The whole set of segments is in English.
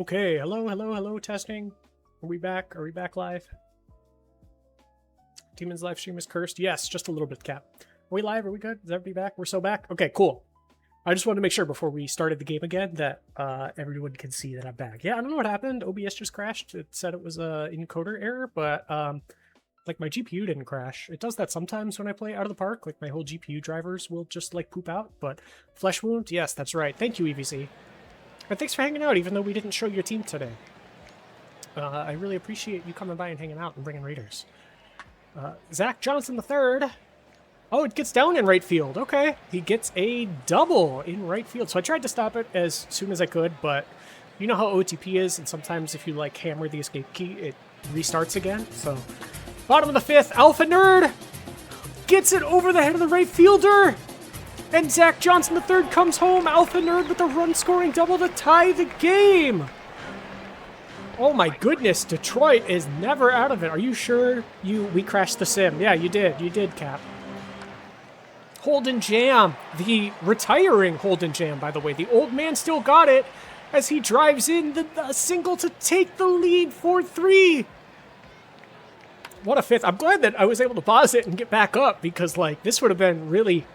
Okay, hello, testing. Are we back? Are we back live? Demon's live stream is cursed. Yes, just a little bit, Cap. Are we live? Are we good? Is everybody back? We're so back? Okay, cool. I just wanted to make sure before we started the game again that everyone can see that I'm back. Yeah, I don't know what happened. OBS just crashed. It said it was a encoder error, but like my GPU didn't crash. It does that sometimes when I play Out of the Park. Like my whole GPU drivers will just like poop out. But Flesh Wound, yes, that's right. Thank you, EVC. And thanks for hanging out, even though we didn't show your team today. I really appreciate you coming by and hanging out and bringing Raiders. Zach Johnson III. Oh, it gets down in right field. Okay. He gets a double in right field. So I tried to stop it as soon as I could, but you know how OTP is, and sometimes if you like hammer the escape key, it restarts again. So bottom of the fifth, Alpha Nerd gets it over the head of the right fielder. And Zach Johnson III comes home. Alpha Nerd with a run-scoring double to tie the game. Oh my goodness, Detroit is never out of it. Are you sure we crashed the sim? Yeah, you did. You did, Cap. Holden Jam, the retiring Holden Jam, by the way. The old man still got it as he drives in the single to take the lead 4-3. What a fifth. I'm glad that I was able to pause it and get back up because, like, this would have been really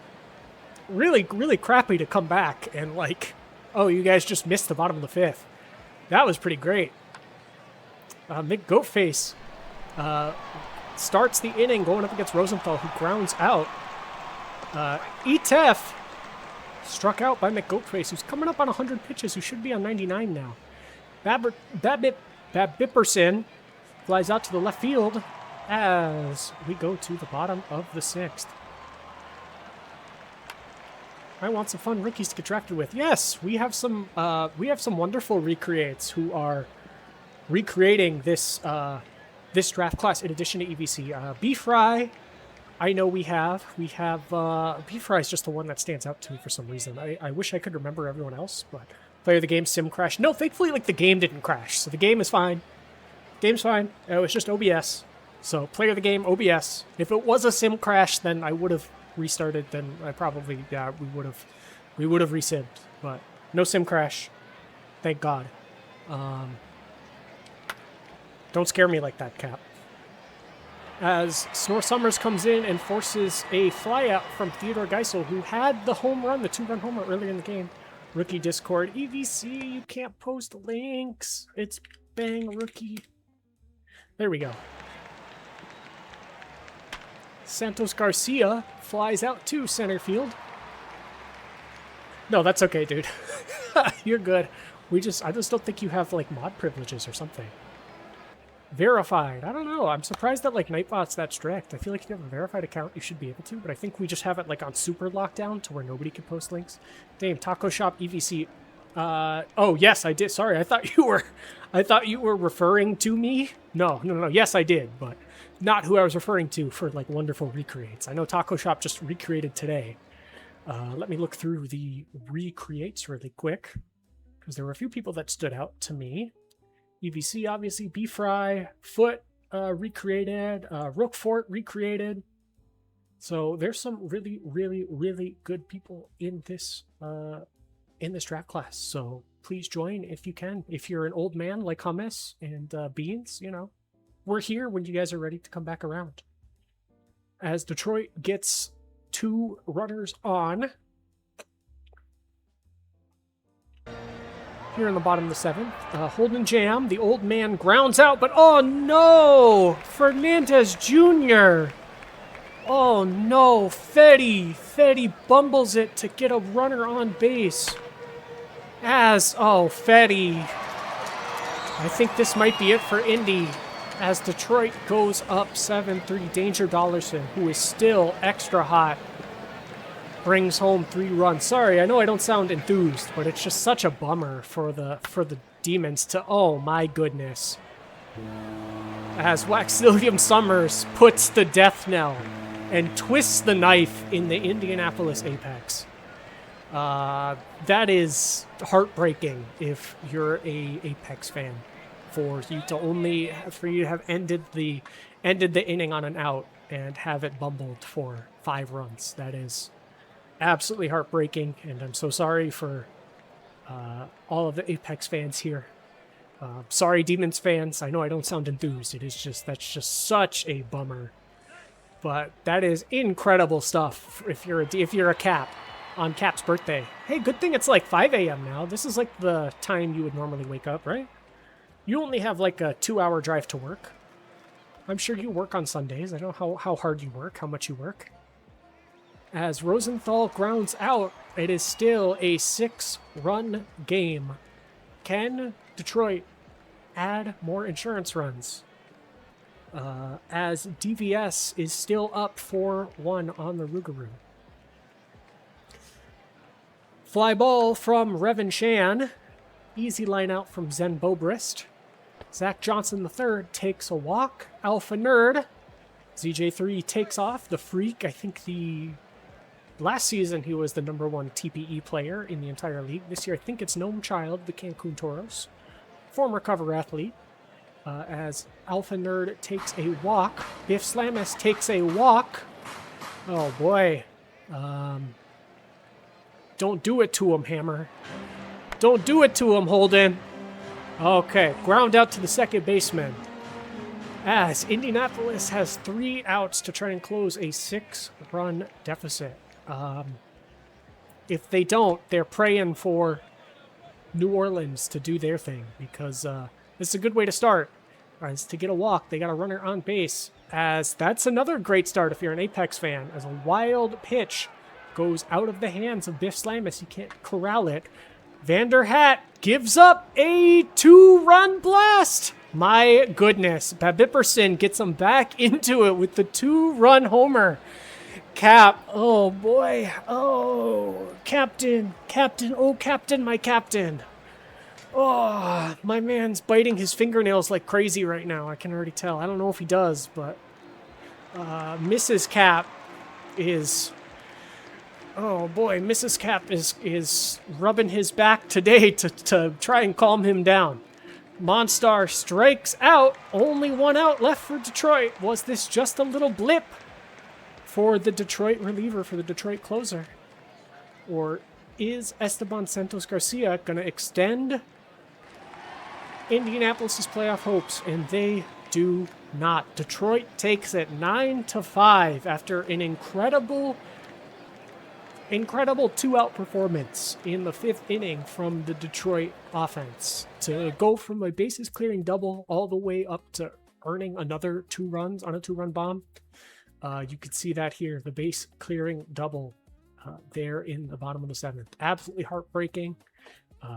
crappy to come back and, like, oh, you guys just missed the bottom of the fifth. That was pretty great. Mick Goatface starts the inning going up against Rosenthal, who grounds out. Etef struck out by Mick Goatface, who's coming up on 100 pitches, who should be on 99 now. Bipperson flies out to the left field as we go to the bottom of the sixth. I want some fun rookies to get drafted with. Yes, we have some wonderful recreates who are recreating this this draft class in addition to EVC. B-Fry, I know we have B-Fry is just the one that stands out to me for some reason. I wish I could remember everyone else, but player of the game sim crash. No, thankfully, like, the game didn't crash, so the game is fine. Game's fine. It was just OBS. So player of the game, OBS. If it was a sim crash, then I would have restarted. Then I probably, yeah, we would have resimmed. But no sim crash. Thank God. Don't scare me like that, Cap. As Snore Summers comes in and forces a flyout from Theodore Geisel, who had the home run, the 2-run home run earlier in the game. Rookie Discord. EVC, you can't post links. It's Bang Rookie. There we go. Santos Garcia flies out to center field. No, that's okay, dude. You're good. I just don't think you have, like, mod privileges or something. Verified. I don't know. I'm surprised that, like, Nightbot's that strict. I feel like if you have a verified account, you should be able to, but I think we just have it, like, on super lockdown to where nobody can post links. Damn, Taco Shop EVC. Oh, yes, I did. Sorry, I thought you were referring to me. No. Yes, I did, but not who I was referring to for, like, wonderful recreates. I know Taco Shop just recreated today. Let me look through the recreates really quick, because there were a few people that stood out to me. EVC, obviously. B-Fry. Foot recreated. Rookfort recreated. So there's some really good people in this draft class. So please join if you can. If you're an old man like Hummus and Beans, you know, we're here when you guys are ready to come back around. As Detroit gets 2 runners on. Here in the bottom of the 7th, Holden Jam, the old man, grounds out, but oh no! Fernandez Jr. Oh no, Fetty bumbles it to get a runner on base. Fetty. I think this might be it for Indy as Detroit goes up 7-3. Danger Dollarson, who is still extra hot, brings home 3 runs. Sorry, I know I don't sound enthused, but it's just such a bummer for the Demons to, oh my goodness. As Waxillium Summers puts the death knell and twists the knife in the Indianapolis Apex. That is heartbreaking if you're a Apex fan, for you to have ended the inning on an out and have it bumbled for 5 runs. That is absolutely heartbreaking, and I'm so sorry for all of the Apex fans here. Sorry, Demons fans. I know I don't sound enthused. That's just such a bummer. But that is incredible stuff if you're a Cap on Cap's birthday. Hey, good thing it's like 5 a.m. now. This is like the time you would normally wake up, right? You only have like a 2-hour drive to work. I'm sure you work on Sundays. I don't know how hard you work, how much you work. As Rosenthal grounds out, it is still a 6-run game. Can Detroit add more insurance runs? As DVS is still up 4-1 on the Rougarou. Fly ball from Revan Shan. Easy line out from Zen Bobrist. Zach Johnson III takes a walk. Alpha Nerd. ZJ3 takes off. The Freak, I think last season he was the #1 TPE player in the entire league. This year I think it's Gnome Child, the Cancun Toros. Former cover athlete. As Alpha Nerd takes a walk. Biff Slamus takes a walk. Oh boy. Don't do it to him, Hammer. Don't do it to him, Holden. Okay, ground out to the second baseman. As Indianapolis has 3 outs to try and close a 6-run deficit. If they don't, they're praying for New Orleans to do their thing, because this is a good way to start. Is to get a walk. They got a runner on base. As that's another great start if you're an Apex fan. As a wild pitch goes out of the hands of Biff Slamus. You can't corral it. Vander Hat gives up a 2-run blast. My goodness. Babipperson gets him back into it with the 2-run homer. Cap. Oh, boy. Oh, Captain. Captain. Oh, Captain, my Captain. Oh, my man's biting his fingernails like crazy right now. I can already tell. I don't know if he does, but Mrs. Cap is... Oh boy, Mrs. Cap is rubbing his back today to try and calm him down. Monstar strikes out. Only 1 out left for Detroit. Was this just a little blip for the Detroit reliever, for the Detroit closer? Or is Esteban Santos Garcia going to extend Indianapolis' playoff hopes? And they do not. Detroit takes it 9-5 after an incredible 2-out performance in the 5th inning from the Detroit offense. To go from a bases clearing double all the way up to earning another 2 runs on a 2-run bomb. You could see that here, the base clearing double there in the bottom of the 7th. Absolutely heartbreaking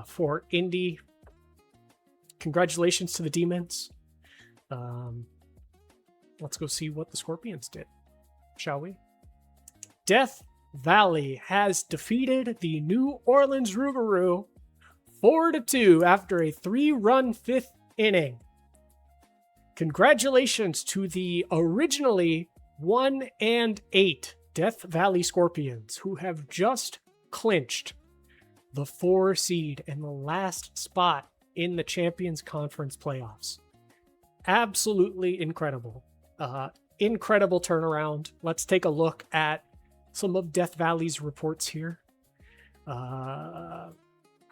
for Indy. Congratulations to the Demons. Let's go see what the Scorpions did, shall we? Death Valley has defeated the New Orleans Rougarou 4-2 after a 3-run 5th inning. Congratulations to the originally 1-8 Death Valley Scorpions, who have just clinched the 4 seed and the last spot in the Champions Conference playoffs. Absolutely incredible. Incredible turnaround. Let's take a look at some of Death Valley's reports here. Where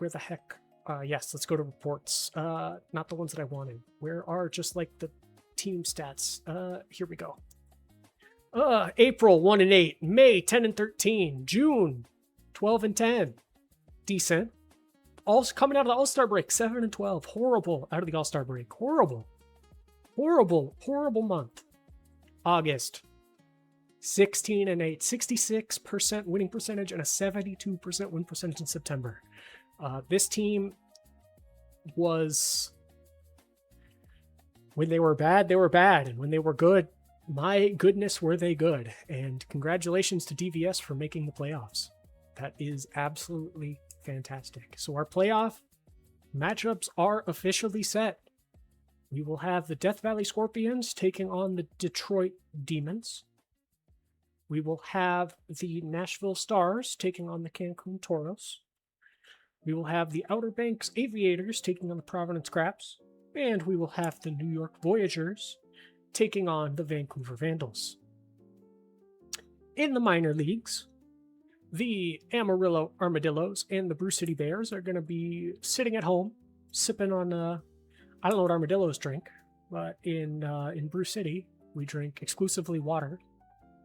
the heck? Yes, let's go to reports. Not the ones that I wanted. Where are just like the team stats? Here we go. April 1-8, May 10-13, June 12-10. Decent. Also coming out of the All-Star break, 7-12. Horrible out of the All-Star break. Horrible month. August 16-8, 66% winning percentage and a 72% win percentage in September. This team was, when they were bad, and when they were good, my goodness, were they good. And congratulations to DVS for making the playoffs. That is absolutely fantastic. So our playoff matchups are officially set. We will have the Death Valley Scorpions taking on the Detroit Demons. We will have the Nashville Stars taking on the Cancun Toros. We will have the Outer Banks Aviators taking on the Providence Craps. And we will have the New York Voyagers taking on the Vancouver Vandals. In the minor leagues, the Amarillo Armadillos and the Brew City Bears are going to be sitting at home, sipping on I don't know what armadillos drink, but in Brew City, we drink exclusively water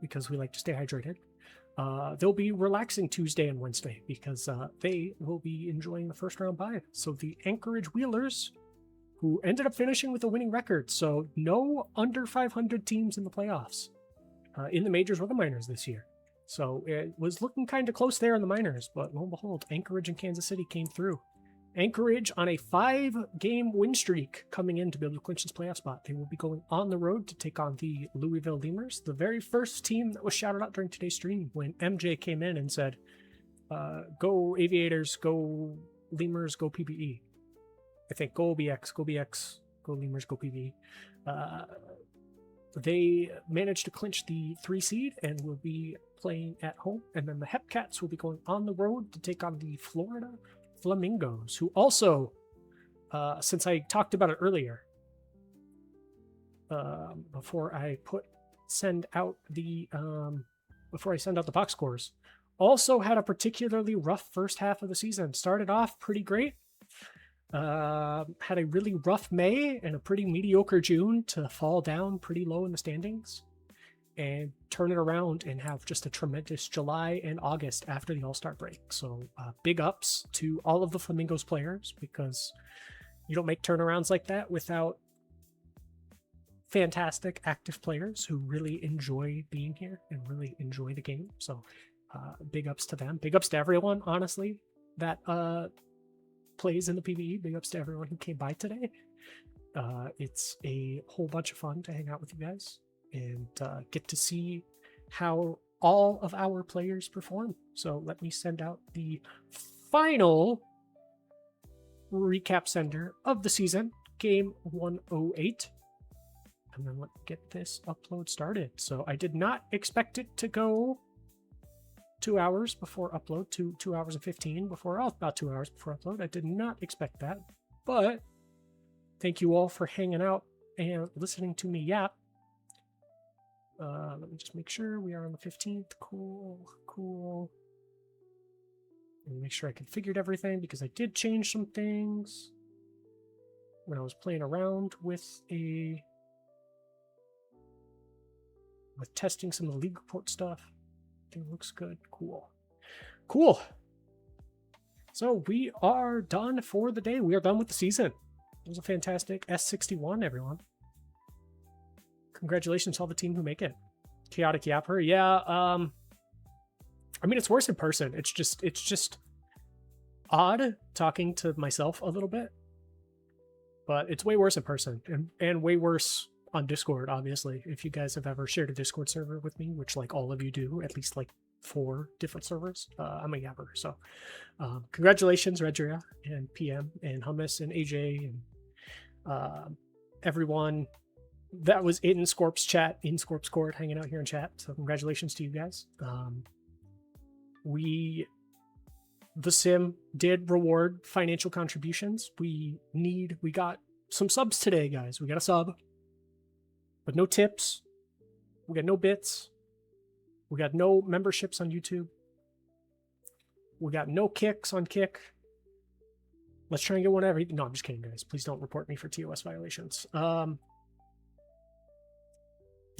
because we like to stay hydrated. They'll be relaxing Tuesday and Wednesday because they will be enjoying the first round bye. So the Anchorage Wheelers, who ended up finishing with a winning record, so no under 500 teams in the playoffs, in the majors or the minors this year. So it was looking kind of close there in the minors, but lo and behold, Anchorage and Kansas City came through. Anchorage on a 5-game win streak coming in to be able to clinch this playoff spot. They will be going on the road to take on the Louisville Lemurs, the very first team that was shouted out during today's stream when MJ came in and said, go Aviators, go Lemurs, go PBE. I think go OBX, go BX, go Lemurs, go PBE. They managed to clinch the 3 seed and will be playing at home. And then the Hepcats will be going on the road to take on the Florida Flamingos, who also, since I talked about it earlier, before I send out the box scores, also had a particularly rough first half of the season. Started off pretty great, had a really rough May and a pretty mediocre June to fall down pretty low in the standings and turn it around and have just a tremendous July and August after the All-Star break. So big ups to all of the Flamingos players, because you don't make turnarounds like that without fantastic active players who really enjoy being here and really enjoy the game. So big ups to them. Big ups to everyone, honestly, that plays in the PvE. Big ups to everyone who came by today. It's a whole bunch of fun to hang out with you guys and get to see how all of our players perform. So let me send out the final recap sender of the season, game 108. And then let's get this upload started. So I did not expect it to go 2 hours before upload, 2 hours and 15 before, about 2 hours before upload. I did not expect that, but thank you all for hanging out and listening to me yap. Let me just make sure we are on the 15th. Cool. Let me make sure I configured everything, because I did change some things when I was playing around with testing some of the league report stuff. Everything looks good. Cool. So we are done for the day. We are done with the season. It was a fantastic S61, everyone. Congratulations to all the team who make it. Chaotic Yapper. Yeah, I mean, it's worse in person. It's just odd talking to myself a little bit, but it's way worse in person and way worse on Discord, obviously. If you guys have ever shared a Discord server with me, which like all of you do, at least like 4 different servers, I'm a yapper. So congratulations, Redria and PM and Hummus and AJ and everyone that was in Scorp's chat, in Scorp's Court, hanging out here in chat. So congratulations to you guys. The sim did reward financial contributions. We got some subs today, guys. We got a sub, but no tips. We got no bits. We got no memberships on YouTube. We got no kicks on Kick. Let's try and get one every. No, I'm just kidding, guys. Please don't report me for TOS violations.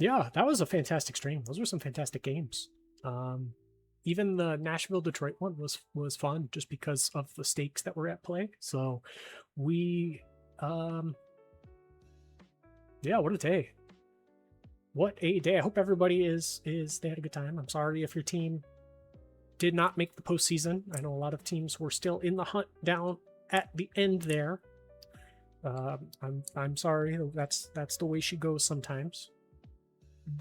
Yeah, that was a fantastic stream. Those were some fantastic games. Even the Nashville-Detroit one was fun just because of the stakes that were at play. So we, yeah, what a day. What a day. I hope everybody they had a good time. I'm sorry if your team did not make the postseason. I know a lot of teams were still in the hunt down at the end there. I'm sorry. That's the way she goes sometimes.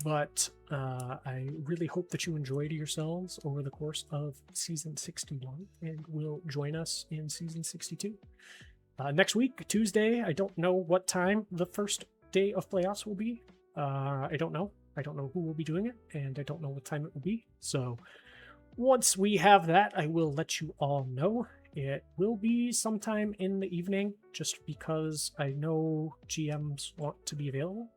But I really hope that you enjoyed yourselves over the course of season 61 and will join us in season 62. Next week, Tuesday, I don't know what time the first day of playoffs will be. I don't know. I don't know who will be doing it, and I don't know what time it will be. So once we have that, I will let you all know. It will be sometime in the evening, just because I know GMs want to be available.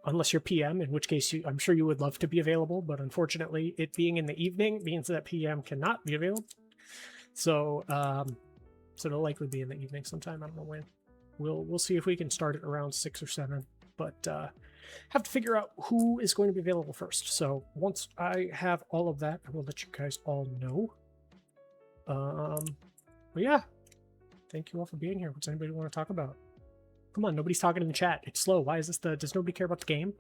Unless you're PM, in which case I'm sure you would love to be available, but unfortunately it being in the evening means that PM cannot be available. So so it'll likely be in the evening sometime. I don't know when. We'll see if we can start it around 6 or 7, but have to figure out who is going to be available first. So once I have all of that, I will let you guys all know. But yeah, thank you all for being here. What's anybody want to talk about? Come on, nobody's talking in the chat. It's slow. Why is this does nobody care about the game?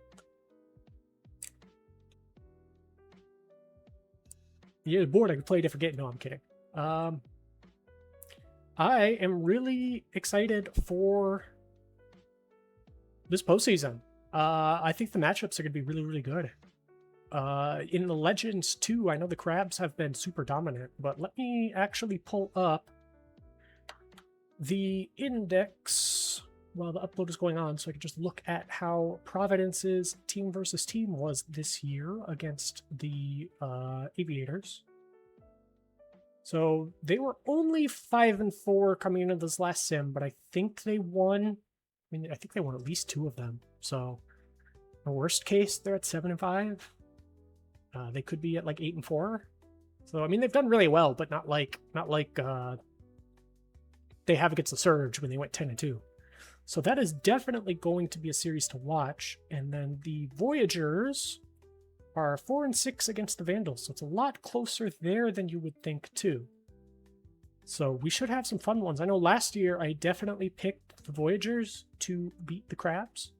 You're bored, I could play a different game. No, I'm kidding. I am really excited for this postseason. I think the matchups are going to be really, really good. In the Legends too, I know the Crabs have been super dominant, but let me actually pull up the index while the upload is going on so I can just look at how Providence's team versus team was this year against the Aviators. So they were only 5-4 coming into this last sim, but I think they won. I mean, I think they won at least 2 of them. So, in worst case, they're at 7-5. They could be at like 8-4. So, I mean, they've done really well, but not like they have against the Surge when they went 10-2. So that is definitely going to be a series to watch. And then the Voyagers are 4-6 against the Vandals, so it's a lot closer there than you would think too. So we should have some fun ones. I know last year I definitely picked the Voyagers to beat the Crabs,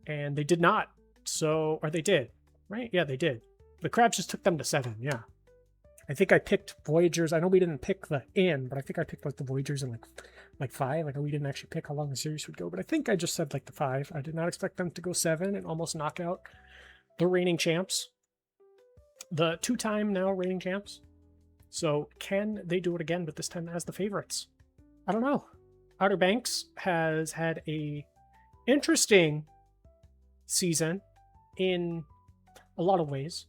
and they did not. So, or they did, right? Yeah, they did. The Crabs just took them to 7, yeah. I think I picked Voyagers. I know we didn't pick the end, but I think I picked like the Voyagers in like 5. Like we didn't actually pick how long the series would go, but I think I just said like the 5. I did not expect them to go 7 and almost knock out the reigning champs, the 2-time now reigning champs. So can they do it again, but this time as the favorites? I don't know. Outer Banks has had a interesting season in a lot of ways.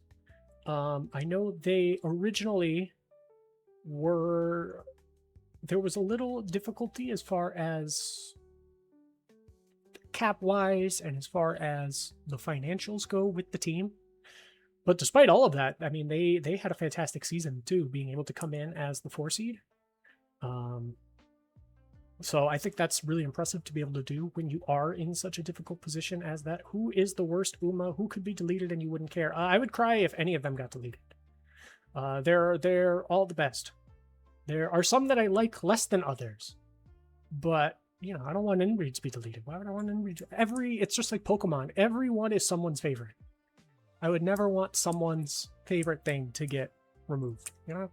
I know they originally there was a little difficulty as far as cap-wise and as far as the financials go with the team. But despite all of that, I mean, they had a fantastic season too, being able to come in as the 4 seed. So I think that's really impressive to be able to do when you are in such a difficult position as that. Who is the worst UMA? Who could be deleted and you wouldn't care? I would cry if any of them got deleted. They're all the best. There are some that I like less than others, but you know, I don't want anybody to be deleted. Why would I want anybody to? It's just like Pokemon. Everyone is someone's favorite. I would never want someone's favorite thing to get removed, you know?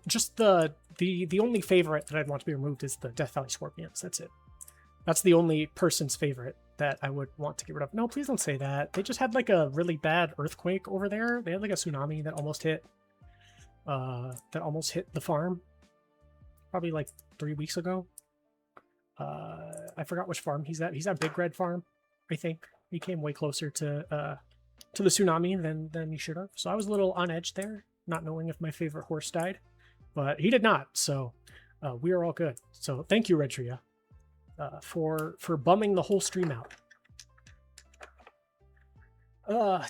Just the only favorite that I'd want to be removed is the Death Valley Scorpions. That's it. That's the only person's favorite that I would want to get rid of. No, please don't say that. They just had like a really bad earthquake over there. They had like a tsunami that almost hit the farm probably like 3 weeks ago. I forgot which farm he's at. He's at Big Red Farm, I think. He came way closer to the tsunami than he should have. So I was a little on edge there, not knowing if my favorite horse died, but he did not. So we are all good. So thank you, Redria, for bumming the whole stream out.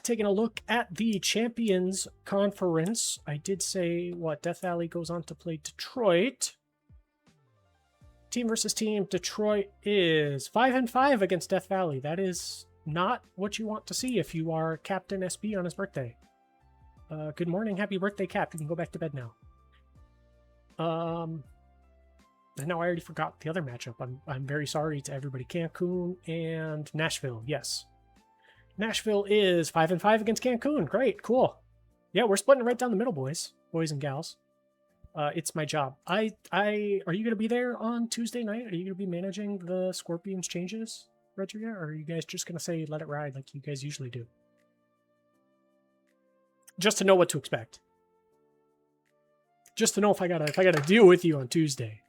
Taking a look at the Champions Conference, I did say what Death Valley goes on to play Detroit. Team versus team, Detroit is 5-5 against Death Valley. That is not what you want to see if you are Captain SB on his birthday. Good morning, happy birthday, Cap. You can go back to bed now. And now I already forgot the other matchup. I'm very sorry to everybody. Cancun and Nashville, yes. Nashville is 5-5 against Cancun. Great, cool. Yeah, we're splitting it right down the middle, boys and gals. It's my job. Are you going to be there on Tuesday night? Are you going to be managing the Scorpions changes, Redria? Or are you guys just going to say let it ride like you guys usually do? Just to know what to expect. Just to know if I gotta deal with you on Tuesday.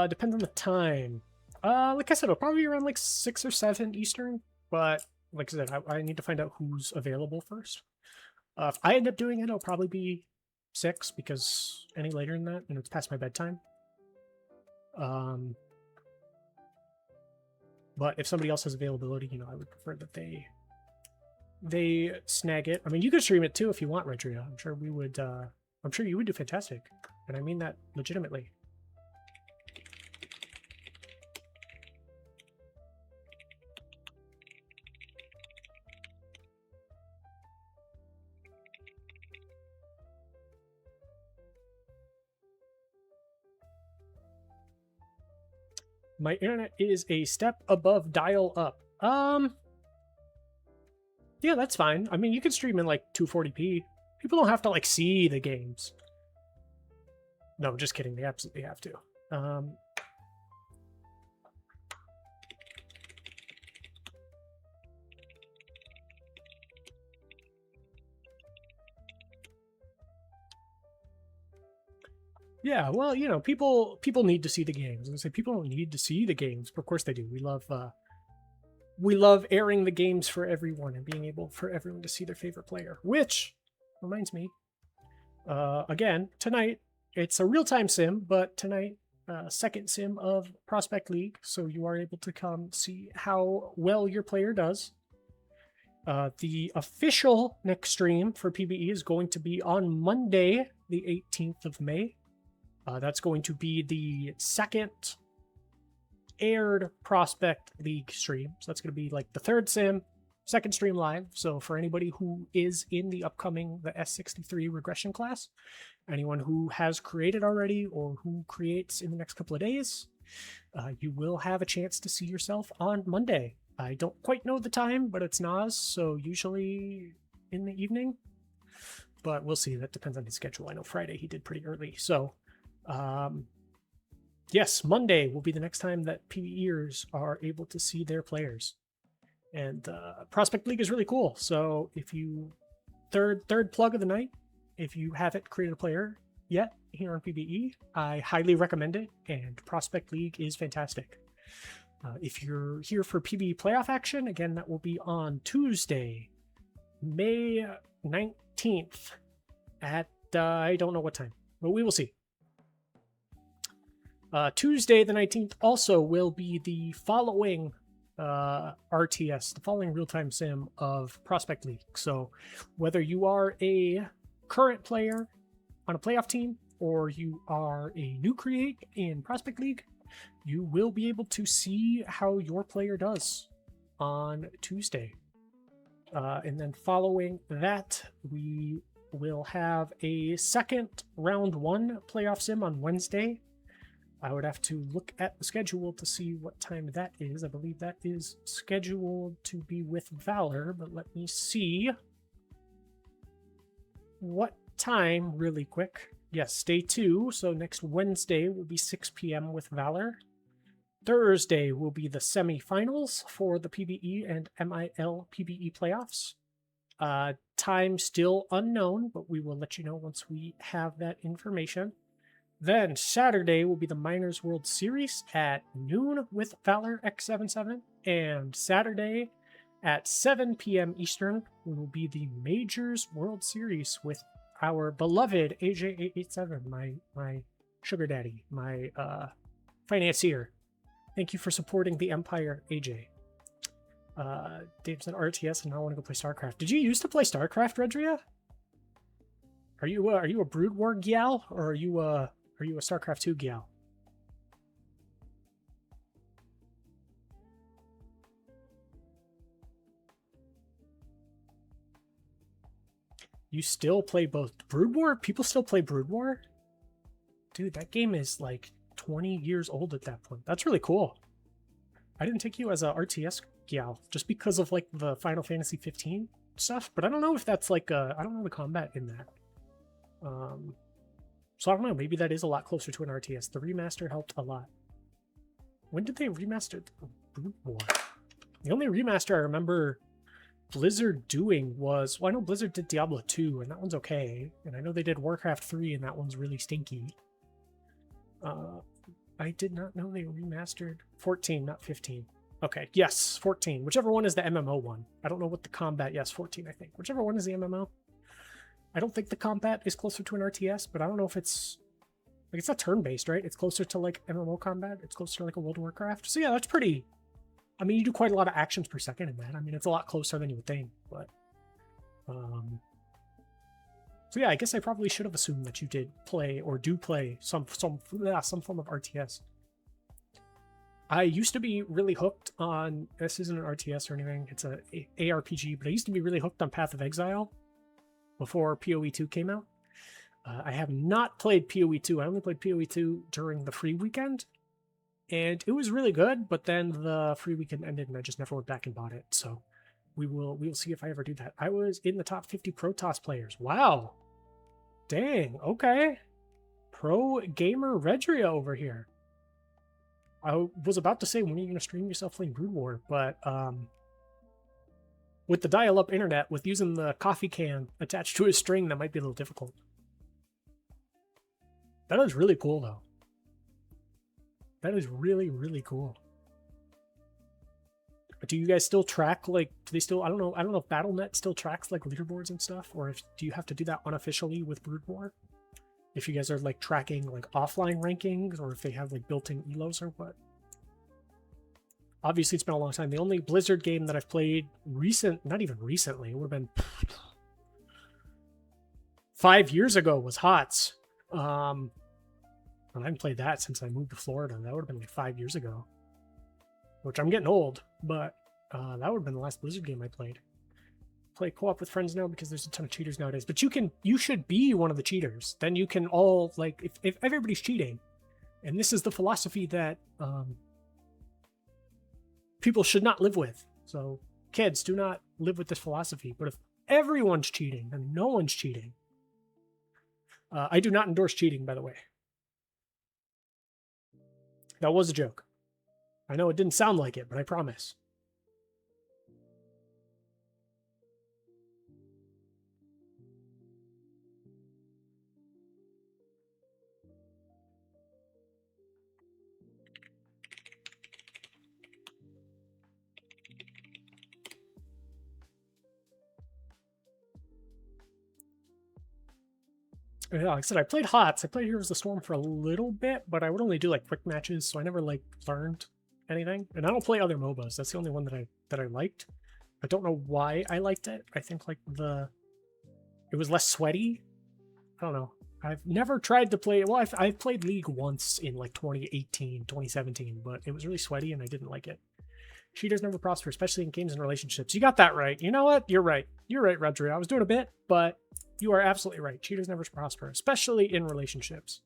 Depends on the time. Like I said, it'll probably be around like 6 or 7 Eastern, but like I said, I need to find out who's available first. If I end up doing it, it'll probably be 6, because any later than that, it's past my bedtime. But if somebody else has availability, I would prefer that they snag it. I mean, you could stream it too if you want, Redria. I'm sure we would. I'm sure you would do fantastic, and I mean that legitimately. My internet is a step above dial up. Yeah, that's fine. I mean, you can stream in like 240p. People don't have to like see the games. No, just kidding. They absolutely have to. Yeah, well, people need to see the games. And say people don't need to see the games, but of course they do. We love airing the games for everyone and being able for everyone to see their favorite player. Which reminds me, again, tonight it's a real-time sim, but tonight, second sim of Prospect League, so you are able to come see how well your player does. The official next stream for PBE is going to be on Monday, the 18th of May. That's going to be the second aired Prospect League stream. So that's going to be like the third sim, second stream live. So for anybody who is in the upcoming, the S63 regression class, anyone who has created already or who creates in the next couple of days, you will have a chance to see yourself on Monday. I don't quite know the time, but it's Nas, so usually in the evening. But we'll see. That depends on his schedule. I know Friday he did pretty early. So yes, Monday will be the next time that PBEers are able to see their players. And Prospect League is really cool. So if you third plug of the night, if you haven't created a player yet here on PBE, I highly recommend it. And Prospect League is fantastic. If you're here for PBE playoff action, again, that will be on Tuesday, May 19th at I don't know what time, but we will see. Tuesday the 19th also will be the following RTS, the following real-time sim of Prospect League. So whether you are a current player on a playoff team or you are a new create in Prospect League, you will be able to see how your player does on Tuesday. And then following that, we will have a second round 1 playoff sim on Wednesday. I would have to look at the schedule to see what time that is. I believe that is scheduled to be with Valor, but let me see what time really quick. Yes, day 2. So next Wednesday will be 6 p.m. with Valor. Thursday will be the semifinals for the PBE and MIL PBE playoffs. Time still unknown, but we will let you know once we have that information. Then Saturday will be the Minors World Series at noon with Valor X77. And Saturday at 7 p.m. Eastern will be the Majors World Series with our beloved AJ887, my sugar daddy, my financier. Thank you for supporting the Empire, AJ. Dave said RTS and I want to go play StarCraft. Did you used to play StarCraft, Redria? Are you a Brood War gal, or are you a StarCraft 2 gal? You still play both Brood War? People still play Brood War? Dude, that game is like 20 years old at that point. That's really cool. I didn't take you as a RTS gal just because of like the Final Fantasy 15 stuff, but I don't know if that's like I don't know the combat in that. So I don't know, maybe that is a lot closer to an RTS. The remaster helped a lot. When did they remaster Brood War? The only remaster I remember Blizzard doing was, well, I know Blizzard did Diablo 2, and that one's okay. And I know they did Warcraft 3, and that one's really stinky. I I did not know they remastered 14, not 15. Okay, yes, 14. Whichever one is the MMO one. I don't know what the combat... Yes, 14, I think. Whichever one is the MMO. I don't think the combat is closer to an RTS, but I don't know if it's... Like, it's not turn-based, right? It's closer to, like, MMO combat. It's closer to, like, a World of Warcraft. So, yeah, that's pretty... I mean, you do quite a lot of actions per second in that. I mean, it's a lot closer than you would think, but... So, yeah, I guess I probably should have assumed that you did play, or do play, some form of RTS. I used to be really hooked on... This isn't an RTS or anything. It's a ARPG, but I used to be really hooked on Path of Exile before PoE 2 came out. I have not played PoE 2. I only played PoE 2 during the free weekend, and it was really good, but then the free weekend ended, and I just never went back and bought it, so we will see if I ever do that. I was in the top 50 Protoss players. Wow. Dang, okay. Pro Gamer Redria over here. I was about to say, when are you going to stream yourself playing Brood War? But with the dial-up internet, with using the coffee can attached to a string, that might be a little difficult. That is really cool, though. That is really, really cool. Do you guys still track, like, do they still, I don't know if Battle.net still tracks, like, leaderboards and stuff, or do you have to do that unofficially with Brood War? If you guys are, like, tracking, like, offline rankings, or if they have, like, built-in elos or what. Obviously, it's been a long time. The only Blizzard game that I've played not even recently, it would have been 5 years ago, was HOTS. I haven't played that since I moved to Florida. That would have been, like, 5 years ago. Which I'm getting old, but that would have been the last Blizzard game I played. Play co-op with friends now because there's a ton of cheaters nowadays. But you should be one of the cheaters. Then you can all, like, if everybody's cheating, and this is the philosophy that people should not live with. So kids, do not live with this philosophy. But if everyone's cheating, then no one's cheating. I do not endorse cheating, by the way. That was a joke. I know it didn't sound like it, but I promise. Yeah, like I said, I played HOTS. I played Heroes of the Storm for a little bit, but I would only do, like, quick matches, so I never, like, learned anything. And I don't play other MOBAs. That's the only one that I liked. I don't know why I liked it. I think, like, it was less sweaty. I don't know. I've never tried to play... Well, I've played League once in, like, 2018, 2017, but it was really sweaty and I didn't like it. Cheaters never prosper, especially in games and relationships. You got that right. You know what? You're right. You're right, Rodri. I was doing a bit, but you are absolutely right. Cheaters never prosper, especially in relationships.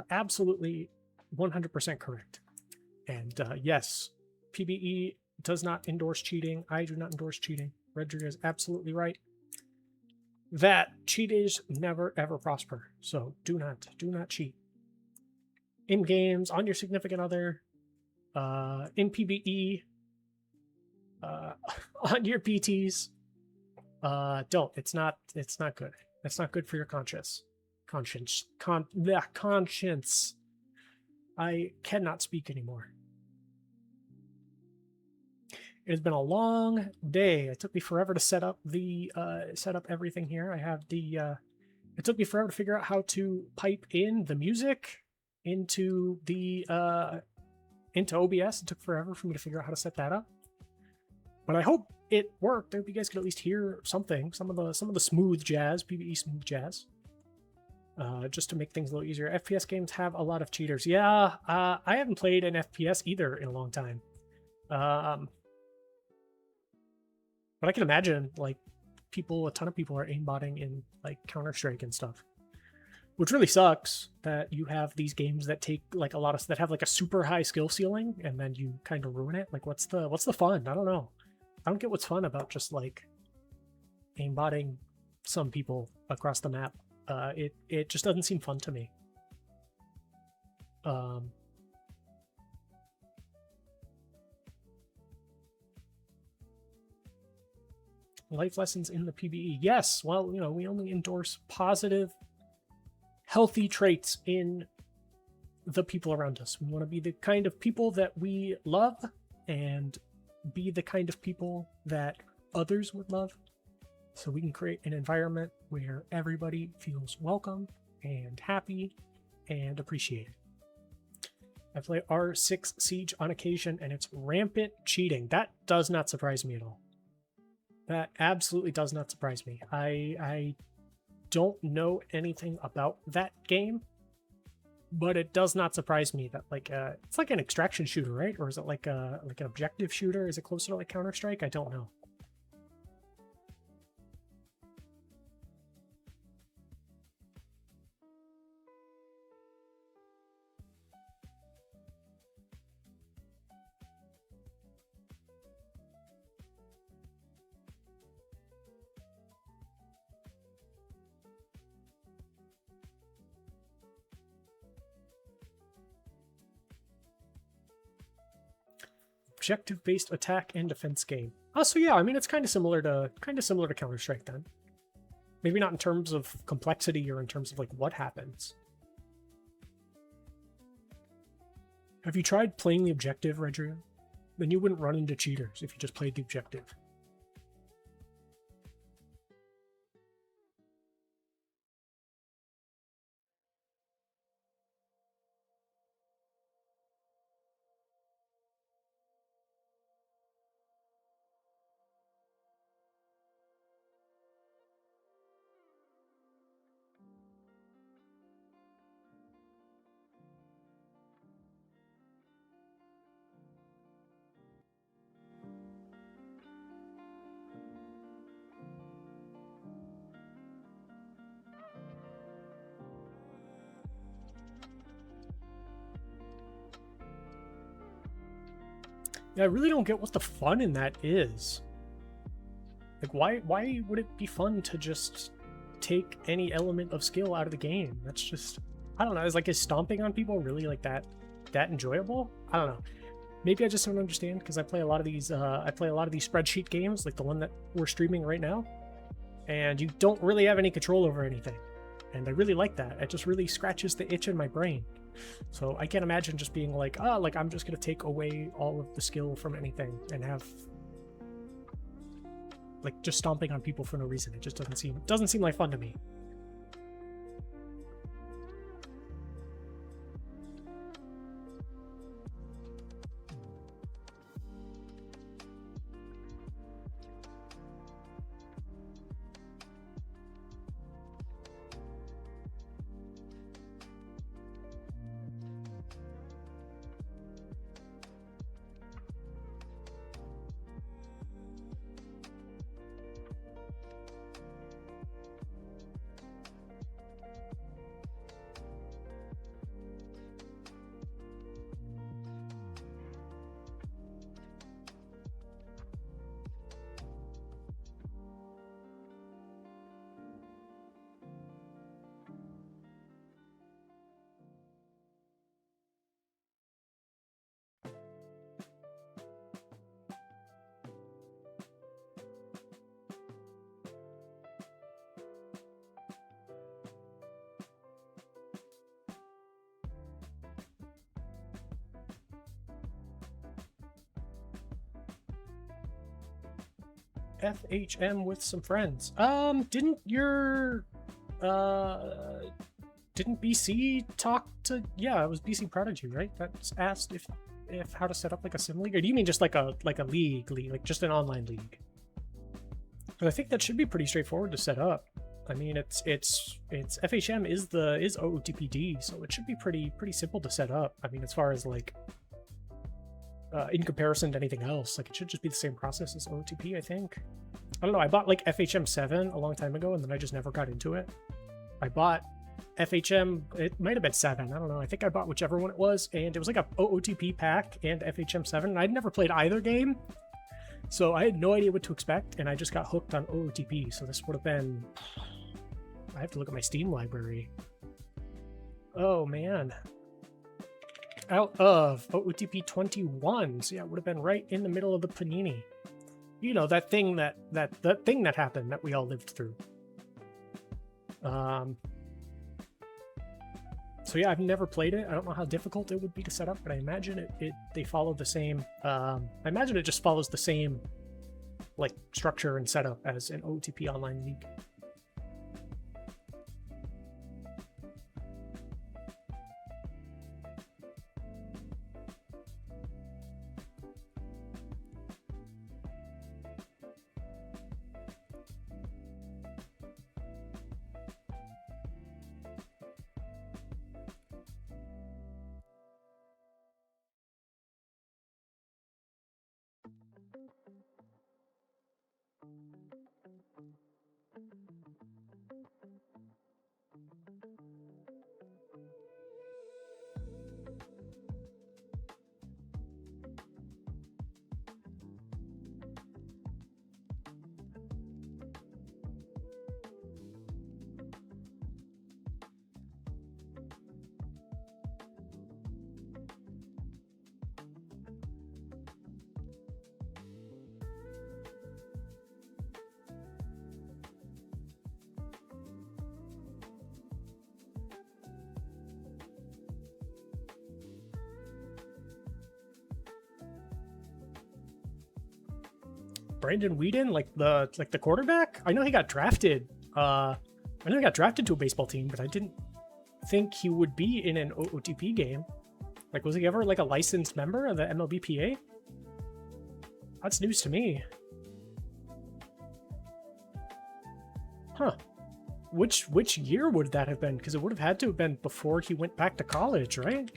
Absolutely 100% correct. And yes, PBE does not endorse cheating. I do not endorse cheating. Redri is absolutely right. That cheaters never ever prosper. So do not cheat. In games, on your significant other, in PBE, on your PTs, don't. It's not good. That's not good for your conscience. Conscience. I cannot speak anymore. It has been a long day. It took me forever to set up everything here. I have it took me forever to figure out how to pipe in the music into OBS. It took forever for me to figure out how to set that up. But I hope it worked. I hope you guys could at least hear something, some of the smooth jazz, PvE smooth jazz. Just to make things a little easier. FPS games have a lot of cheaters. Yeah, I haven't played an FPS either in a long time. But I can imagine, like, a ton of people are aimbotting in, like, Counter-Strike and stuff. Which really sucks that you have these games that take, like, that have, like, a super high skill ceiling, and then you kind of ruin it. Like, what's the fun? I don't know. I don't get what's fun about just, like, aimbotting some people across the map. It just doesn't seem fun to me. Life lessons in the PvE. Yes, well, we only endorse positive, healthy traits in the people around us. We want to be the kind of people that we love and be the kind of people that others would love. So we can create an environment where everybody feels welcome and happy and appreciated. I play R6 Siege on occasion, and it's rampant cheating. That does not surprise me at all. That absolutely does not surprise me. I don't know anything about that game, but it does not surprise me that it's like an extraction shooter, right? Or is it like an objective shooter? Is it closer to like Counter-Strike? I don't know. Objective-based attack and defense game. Oh, so yeah, I mean it's kind of similar to Counter-Strike then. Maybe not in terms of complexity or in terms of like what happens. Have you tried playing the objective, Redria? Then you wouldn't run into cheaters if you just played the objective. Yeah, I really don't get what the fun in that is. Like, why would it be fun to just take any element of skill out of the game? That's just, I don't know. Is stomping on people really like that enjoyable? I don't know. Maybe I just don't understand because I play a lot of these spreadsheet games, like the one that we're streaming right now, and you don't really have any control over anything. And I really like that. It just really scratches the itch in my brain. So I can't imagine just being like, oh, like I'm just gonna take away all of the skill from anything and have like just stomping on people for no reason. It just doesn't seem like fun to me. FHM with some friends. Didn't BC talk to, yeah, it was BC Prodigy, right? That's asked if how to set up like a sim league, or do you mean just like a league, like just an online league? But I think that should be pretty straightforward to set up. I mean, it's FHM is OOTPD, so it should be pretty simple to set up. I mean, as far as like in comparison to anything else, like it should just be the same process as OOTP, I think. I don't know, I bought like FHM 7 a long time ago and then I just never got into it. I bought FHM, it might have been 7, I don't know, I think I bought whichever one it was, and it was like a OOTP pack and FHM 7, and I'd never played either game, so I had no idea what to expect, and I just got hooked on OOTP. So this would have been, I have to look at my Steam library. Oh man, out of OOTP 21, so yeah, it would have been right in the middle of the Panini. You know, that thing that happened that we all lived through. So yeah, I've never played it. I don't know how difficult it would be to set up, but I imagine they follow the same. I imagine it just follows the same like structure and setup as an OTP online league. Brandon Whedon, like the quarterback. I know he got drafted. I know he got drafted to a baseball team, but I didn't think he would be in an OTP game. Like, was he ever like a licensed member of the MLBPA? That's news to me. Huh. Which year would that have been? Because it would have had to have been before he went back to college, right?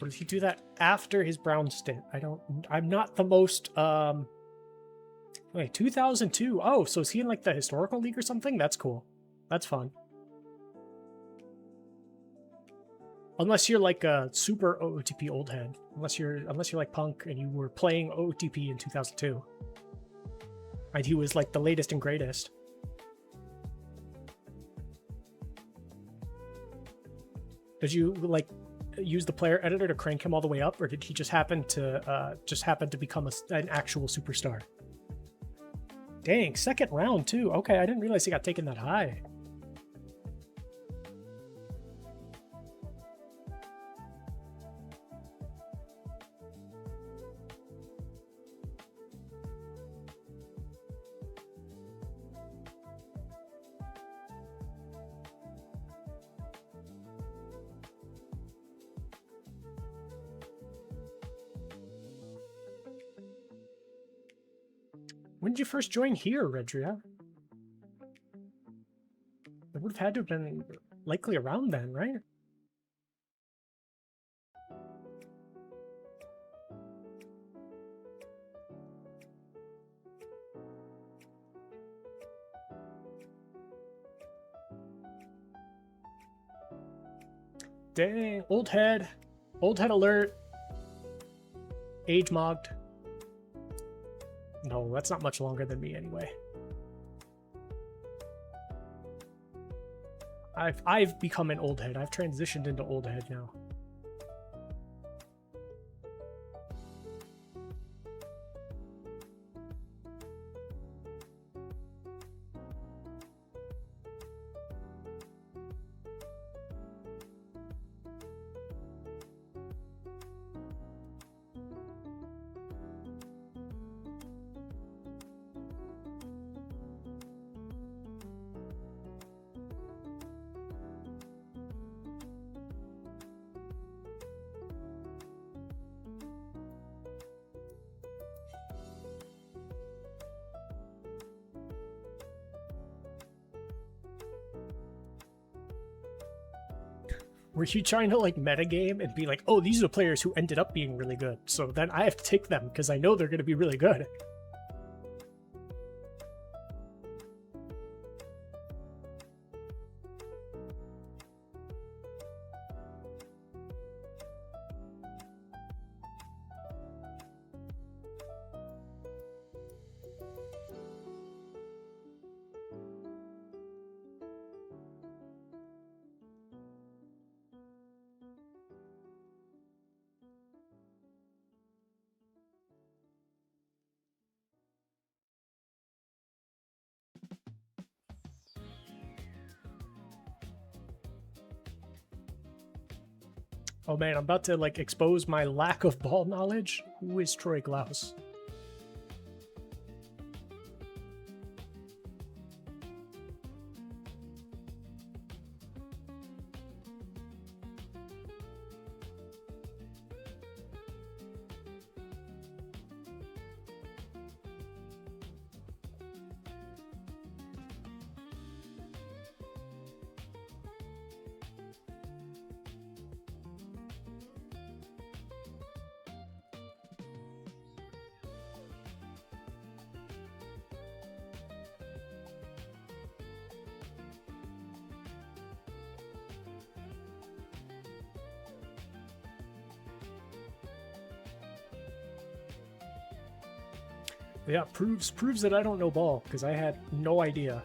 Or did he do that after his Brown stint? I'm not the most, wait, 2002. Oh, so is he in like the historical league or something? That's cool. That's fun. Unless you're like a super OOTP old head. Unless you're like Punk and you were playing OOTP in 2002. And he was like the latest and greatest. Did you like use the player editor to crank him all the way up, or did he just happen to become an actual superstar? Dang, second round too. Okay, I didn't realize he got taken that high. When did you first join here, Redria? It would have had to have been likely around then, right? Dang, old head alert. Age mogged. No, that's not much longer than me anyway. I've become an old head. I've transitioned into old head now. Were you trying to like metagame and be like, oh, these are the players who ended up being really good, so then I have to take them because I know they're going to be really good? Oh man, I'm about to like expose my lack of ball knowledge. Who is Troy Glaus? Yeah, proves that I don't know ball, because I had no idea.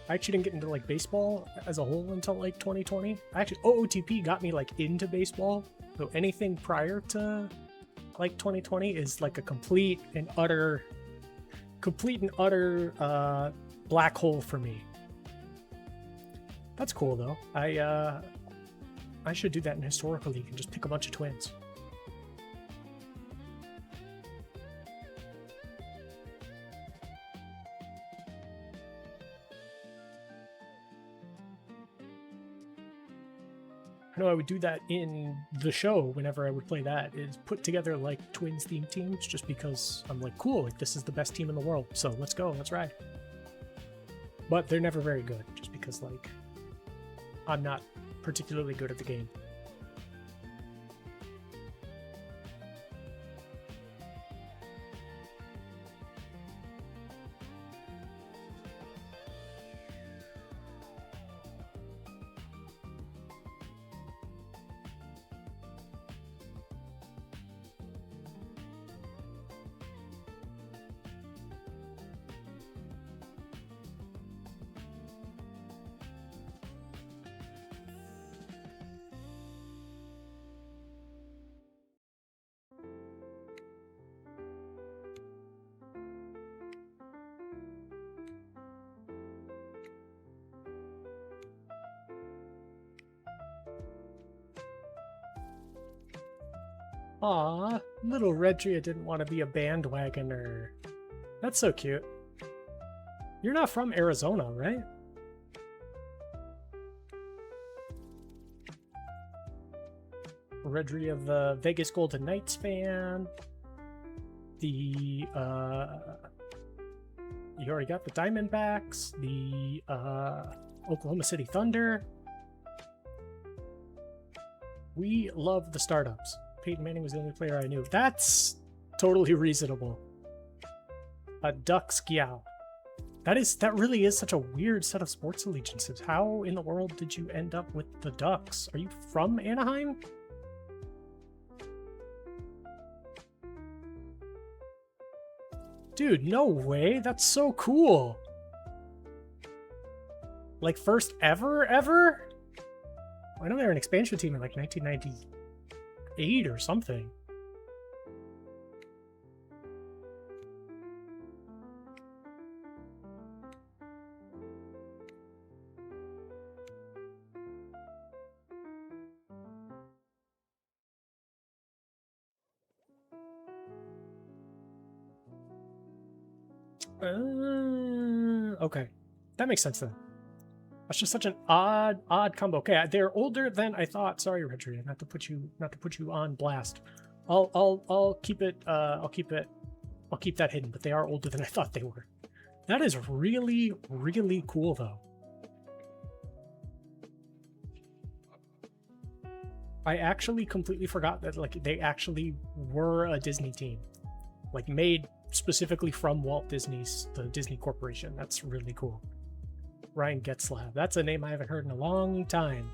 I actually didn't get into like baseball as a whole until like 2020. Actually, OOTP got me like into baseball. So anything prior to like 2020 is like a complete and utter black hole for me. That's cool though. I should do that in historical league and just pick a bunch of twins. I know I would do that in the show whenever I would play that, is put together like twins themed teams just because I'm like, cool, like this is the best team in the world, so let's go, let's ride. But they're never very good just because like I'm not particularly good at the game. Aw, little Redria didn't want to be a bandwagoner. That's so cute. You're not from Arizona, right? Redria, the Vegas Golden Knights fan. The, you already got the Diamondbacks, the, Oklahoma City Thunder. We love the startups. Peyton Manning was the only player I knew. That's totally reasonable. A Ducks Gyal. That really is such a weird set of sports allegiances. How in the world did you end up with the Ducks? Are you from Anaheim? Dude, no way. That's so cool. Like first ever? I know they were an expansion team in like 1998 or something. Okay. That makes sense then. That's just such an odd combo. Okay, they're older than I thought. Sorry, Redria, not to put you on blast. I'll keep that hidden, but they are older than I thought they were. That is really, really cool though. I actually completely forgot that like they actually were a Disney team. Like made specifically from Walt Disney's, the Disney Corporation. That's really cool. Ryan Getzlav. That's a name I haven't heard in a long time.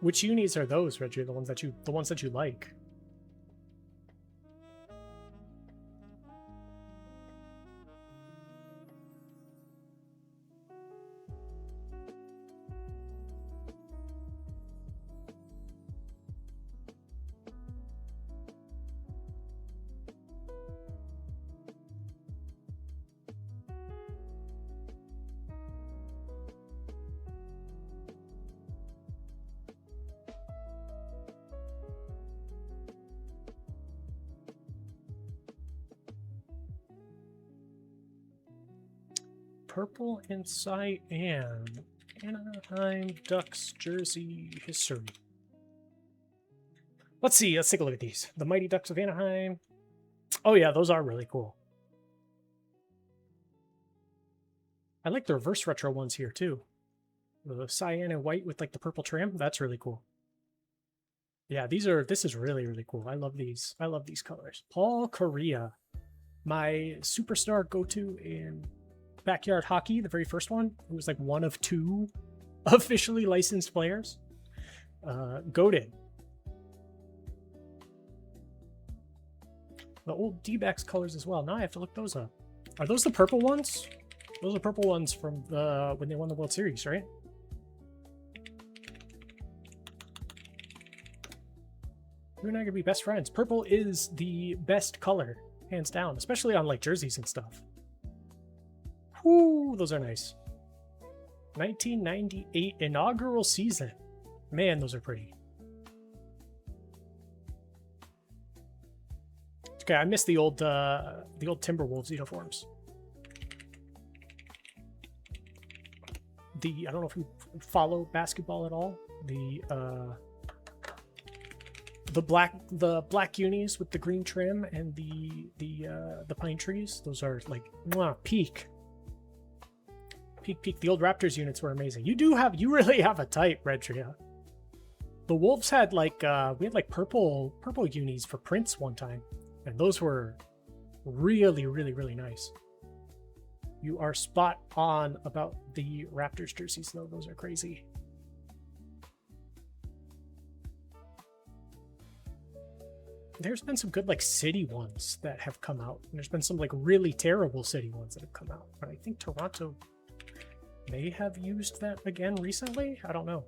Which unis are those, Reggie? The ones that you like? Purple and cyan. Anaheim Ducks jersey history. Let's see. Let's take a look at these. The Mighty Ducks of Anaheim. Oh yeah, those are really cool. I like the reverse retro ones here too. The cyan and white with like the purple trim. That's really cool. Yeah, this is really, really cool. I love these. I love these colors. Paul Correa. My superstar go-to in backyard hockey, the very first one. It was like one of 2 officially licensed players. Goated. The old D-backs colors as well. Now I have to look those up. Are those the purple ones? Those are purple ones from when they won the World Series, right? You and I could be best friends. Purple is the best color, hands down, especially on like jerseys and stuff. Whoo, those are nice. 1998 inaugural season. Man, those are pretty. Okay, I miss the old Timberwolves uniforms. I don't know if you follow basketball at all. The black unis with the green trim and the pine trees. Those are like peak. The old Raptors units were amazing. You really have a type, Redria. The Wolves had like we had like purple unis for Prince one time, and those were really, really, really nice. You are spot on about the Raptors jerseys though. Those are crazy. There's been some good like city ones that have come out, and there's been some like really terrible city ones that have come out. But I think Toronto may have used that again recently. I don't know.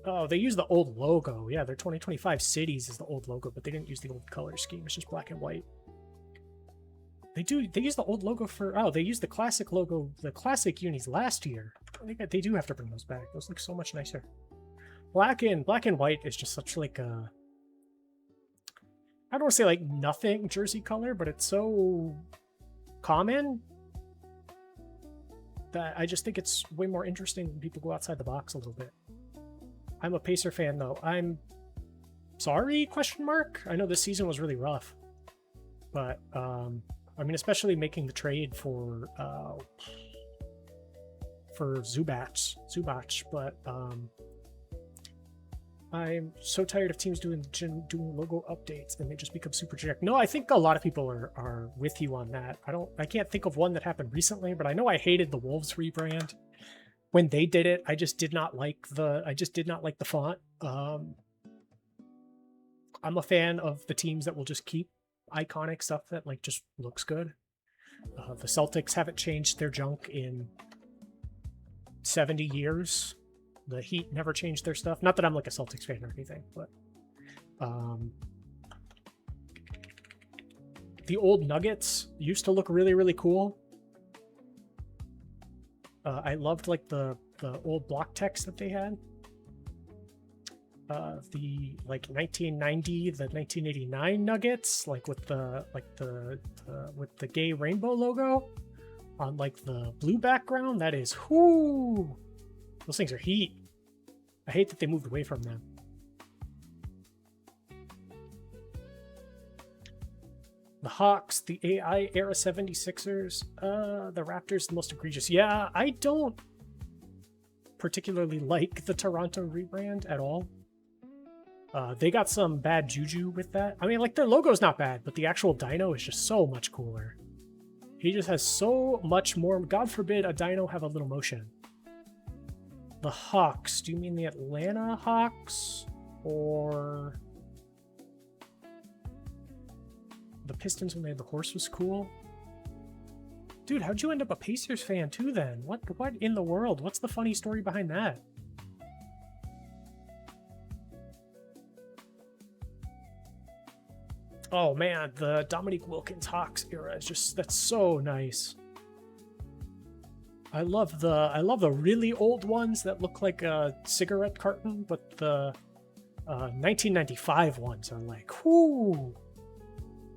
Oh, they used the old logo. Yeah, their 2025 cities is the old logo, but they didn't use the old color scheme. It's just black and white. They use the old logo for... Oh, they used the classic logo, the classic unis last year. They do have to bring those back. Those look so much nicer. Black and white is just such like a... I don't want to say like nothing jersey color, but it's so common that I just think it's way more interesting when people go outside the box a little bit. I'm a Pacer fan though. I'm sorry, ? I know this season was really rough, but I mean, especially making the trade for Zubac, but I'm so tired of teams doing logo updates and they just become super generic. No, I think a lot of people are with you on that. I can't think of one that happened recently, but I know I hated the Wolves rebrand. When they did it, I just did not like the font. I'm a fan of the teams that will just keep iconic stuff that like just looks good. The Celtics haven't changed their junk in 70 years. The Heat never changed their stuff. Not that I'm like a Celtics fan or anything, but the old Nuggets used to look really, really cool. I loved like the old block text that they had. The like 1990, the 1989 Nuggets, like with the gay rainbow logo on like the blue background. That is whoo. Those things are heat. I hate that they moved away from them. The Hawks, the AI era 76ers, the Raptors, the most egregious. Yeah, I don't particularly like the Toronto rebrand at all. They got some bad juju with that. I mean, like, their logo's not bad, but the actual dino is just so much cooler. He just has so much more. God forbid a dino have a little motion. the Hawks, do you mean the Atlanta Hawks or the Pistons when they had the horse was cool? Dude, how'd you end up a Pacers fan too then? What in the world? What's the funny story behind that? Oh man, the Dominique Wilkins Hawks era is just, that's so nice. I love the really old ones that look like a cigarette carton, but the 1995 ones are like, whoo.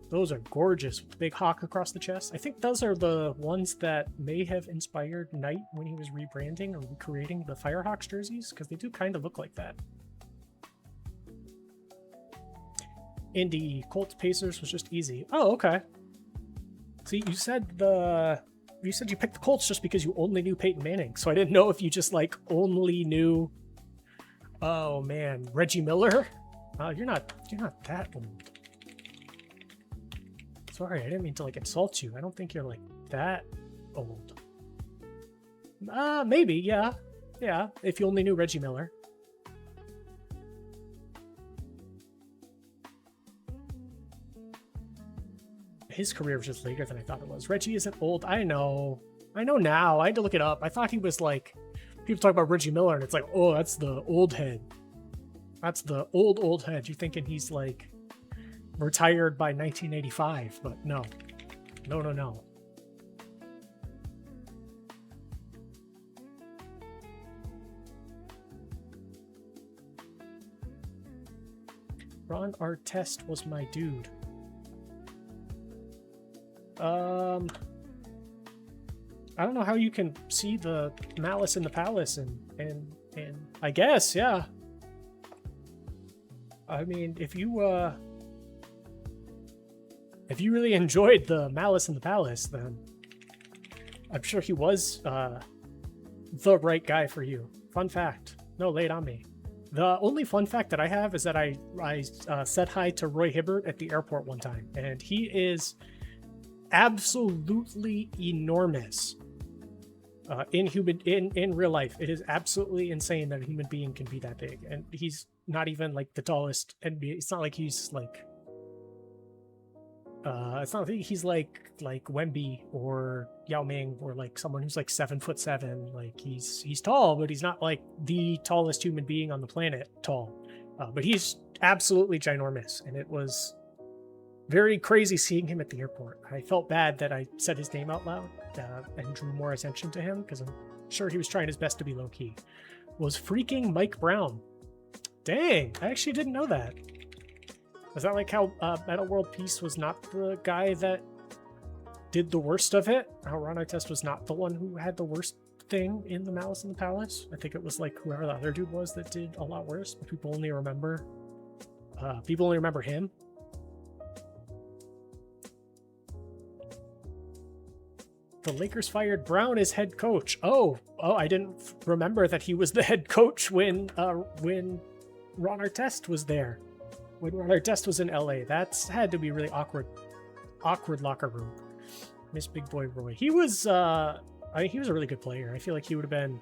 Those are gorgeous with the big hawk across the chest. I think those are the ones that may have inspired Knight when he was rebranding or recreating the Firehawks jerseys, because they do kind of look like that. Indy Colts Pacers was just easy. Oh, okay. See, you said you picked the Colts just because you only knew Peyton Manning, so I didn't know if you just like only knew. Oh man, Reggie Miller. You're not that old. Sorry, I didn't mean to like insult you. I don't think you're like that old. Maybe, yeah. Yeah, if you only knew Reggie Miller. His career was just later than I thought it was. Reggie isn't old. I know now. I had to look it up. I thought he was like, people talk about Reggie Miller and it's like, oh, that's the old head. That's the old head. You're thinking he's like retired by 1985, but no. No. Ron Artest was my dude. I don't know how you can see the Malice in the Palace and I guess, yeah. I mean, if you really enjoyed the Malice in the Palace, then I'm sure he was the right guy for you. Fun fact. No, lay it on me. The only fun fact that I have is that I said hi to Roy Hibbert at the airport one time, and he is absolutely enormous in real life. It is absolutely insane that a human being can be that big, and he's not even like the tallest NBA. It's not like he's like it's not like he's like Wemby or Yao Ming or like someone who's like 7'7". Like he's tall, but he's not like the tallest human being on the planet tall. But he's absolutely ginormous, and it was very crazy seeing him at the airport. I felt bad that I said his name out loud and drew more attention to him, because I'm sure he was trying his best to be low-key. Was freaking Mike Brown. Dang, I actually didn't know that. Is that like how Metal World Peace was not the guy that did the worst of it? How Ron Artest was not the one who had the worst thing in the Malice in the Palace? I think it was like whoever the other dude was that did a lot worse, but people only remember him. The Lakers fired Brown as head coach. Oh, I didn't remember that he was the head coach when Ron Artest was there. When Ron Artest was in LA. That's had to be really awkward locker room. Miss Big Boy Roy. He was he was a really good player. I feel like he would have been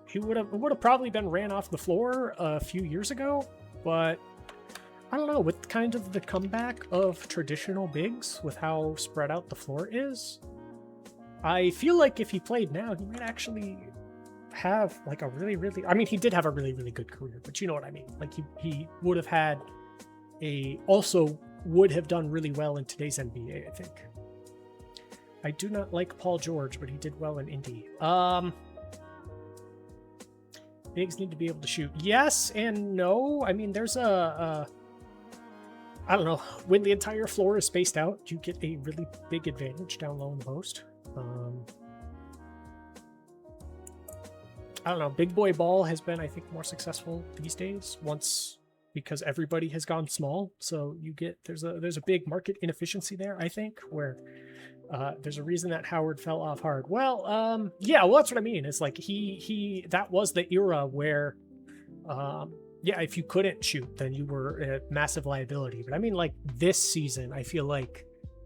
he would have probably been ran off the floor a few years ago, but I don't know, with kind of the comeback of traditional bigs, with how spread out the floor is, I feel like if he played now, he might actually have like a really, I mean, he did have a really good career, but you know what I mean. Like he would have had also would have done really well in today's NBA, I think. I do not like Paul George, but he did well in Indy. Bigs need to be able to shoot. Yes and no. I mean, there's I don't know, when the entire floor is spaced out, you get a really big advantage down low in the post. I don't know, big boy ball has been, I think, more successful these days because everybody has gone small. So you get, there's a big market inefficiency there, I think, where there's a reason that Howard fell off hard. Well, yeah, well, that's what I mean. It's like that was the era where, yeah, if you couldn't shoot, then you were a massive liability. But I mean, like this season, I feel like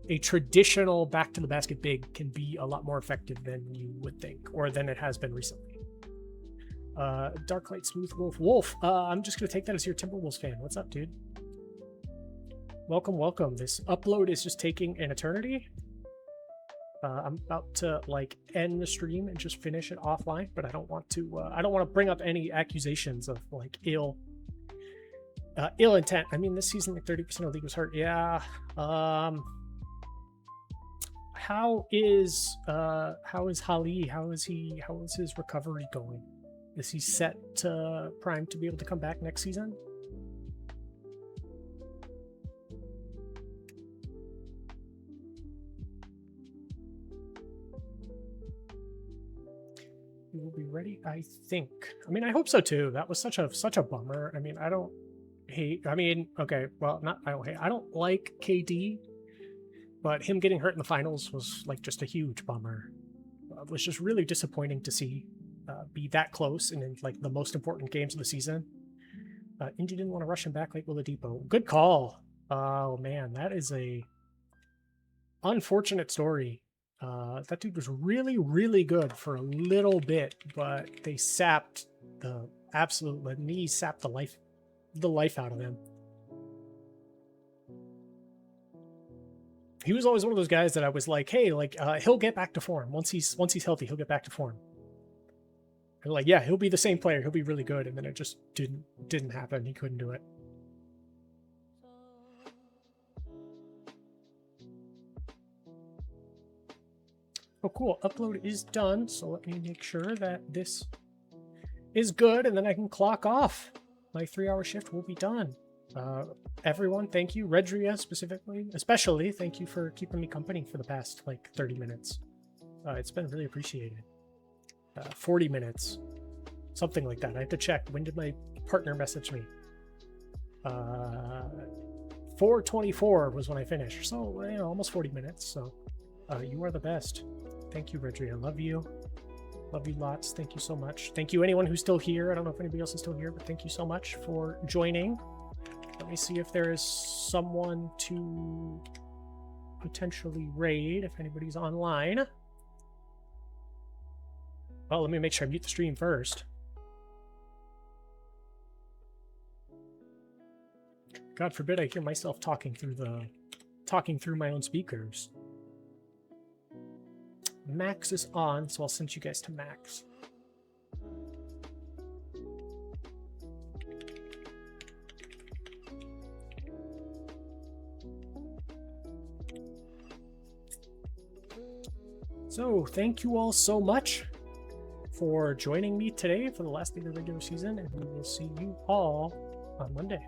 a traditional back to the basket big can be a lot more effective than you would think, or than it has been recently. Darklight Smooth Wolf. I'm just gonna take that as your Timberwolves fan. What's up, dude? Welcome. This upload is just taking an eternity. I'm about to like end the stream and just finish it offline, but I don't want to bring up any accusations of like ill intent. I mean, this season like 30% of the league was hurt. Yeah. How is Hali? How is his recovery going? Is he set to prime to be able to come back next season? We will be ready, I think. I mean, I hope so too. That was such a bummer. I mean, I don't like KD, but him getting hurt in the finals was like just a huge bummer. It was just really disappointing to see be that close and in like the most important games of the season. Indy didn't want to rush him back like Oladipo. Good call. Oh man, that is a unfortunate story. That dude was really, really good for a little bit, but they sapped the life out of him. He was always one of those guys that I was like, hey, like he'll get back to form once he's healthy. He'll get back to form. And like, yeah, he'll be the same player. He'll be really good, and then it just didn't happen. He couldn't do it. Oh, cool. Upload is done. So let me make sure that this is good, and then I can clock off. My 3-hour shift will be done. Everyone, thank you. Redria especially, thank you for keeping me company for the past like 30 minutes. It's been really appreciated. 40 minutes, something like that. I have to check. When did my partner message me? 4:24 was when I finished. So, you know, almost 40 minutes. So, you are the best. Thank you, Redria. Love you. Love you lots. Thank you so much. Thank you, anyone who's still here. I don't know if anybody else is still here, but thank you so much for joining. Let me see if there is someone to potentially raid, if anybody's online. Well, let me make sure I mute the stream first. God forbid I hear myself talking through my own speakers. Max is on, so I'll send you guys to Max. So, thank you all so much for joining me today for the last day of the regular season, and we will see you all on Monday.